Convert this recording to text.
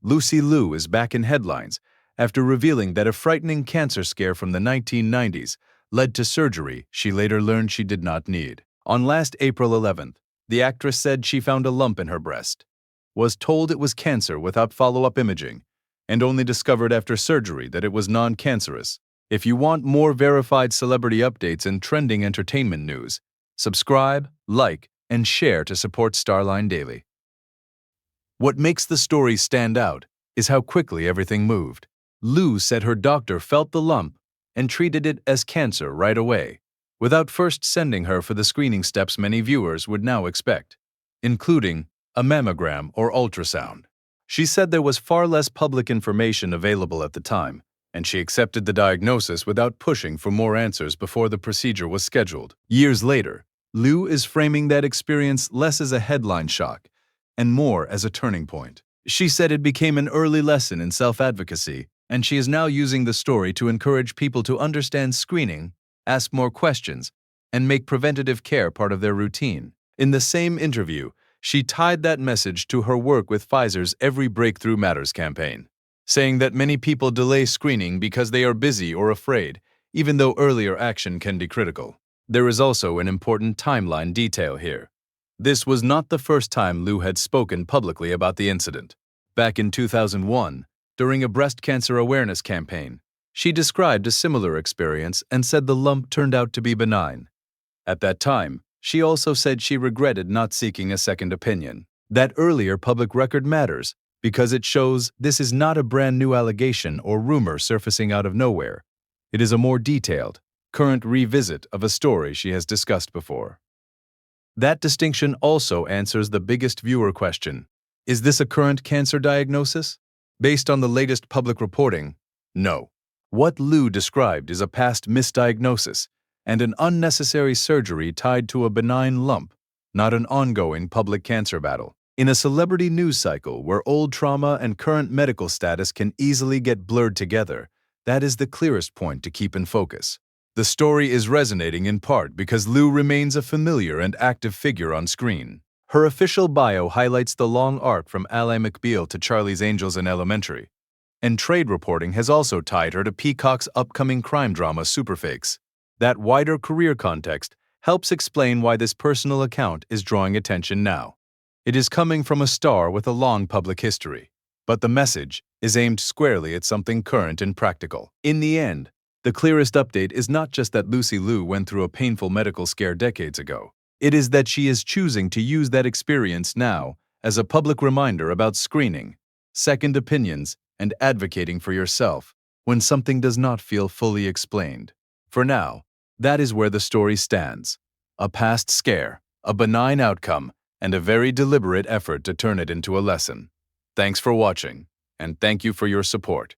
Lucy Liu is back in headlines after revealing that a frightening cancer scare from the 1990s led to surgery she later learned she did not need. On last April 11th, the actress said she found a lump in her breast, was told it was cancer without follow-up imaging, and only discovered after surgery that it was non-cancerous. If you want more verified celebrity updates and trending entertainment news, subscribe, like, and share to support Starline Daily. What makes the story stand out is how quickly everything moved. Liu said her doctor felt the lump and treated it as cancer right away, without first sending her for the screening steps many viewers would now expect, including a mammogram or ultrasound. She said there was far less public information available at the time, and she accepted the diagnosis without pushing for more answers before the procedure was scheduled. Years later, Liu is framing that experience less as a headline shock and more as a turning point. She said it became an early lesson in self-advocacy, and she is now using the story to encourage people to understand screening, ask more questions, and make preventative care part of their routine. In the same interview, she tied that message to her work with Pfizer's Every Breakthrough Matters campaign, saying that many people delay screening because they are busy or afraid, even though earlier action can be critical. There is also an important timeline detail here. This was not the first time Liu had spoken publicly about the incident. Back in 2001, during a breast cancer awareness campaign, she described a similar experience and said the lump turned out to be benign. At that time, she also said she regretted not seeking a second opinion. That earlier public record matters because it shows this is not a brand new allegation or rumor surfacing out of nowhere. It is a more detailed, current revisit of a story she has discussed before. That distinction also answers the biggest viewer question. Is this a current cancer diagnosis? Based on the latest public reporting, no. What Liu described is a past misdiagnosis and an unnecessary surgery tied to a benign lump, not an ongoing public cancer battle. In a celebrity news cycle where old trauma and current medical status can easily get blurred together, that is the clearest point to keep in focus. The story is resonating in part because Liu remains a familiar and active figure on screen. Her official bio highlights the long arc from Ally McBeal to Charlie's Angels in Elementary, and trade reporting has also tied her to Peacock's upcoming crime drama Superfakes. That wider career context helps explain why this personal account is drawing attention now. It is coming from a star with a long public history, but the message is aimed squarely at something current and practical. In the end, the clearest update is not just that Lucy Liu went through a painful medical scare decades ago. It is that she is choosing to use that experience now as a public reminder about screening, second opinions, and advocating for yourself when something does not feel fully explained. For now, that is where the story stands. A past scare, a benign outcome, and a very deliberate effort to turn it into a lesson. Thanks for watching, and thank you for your support.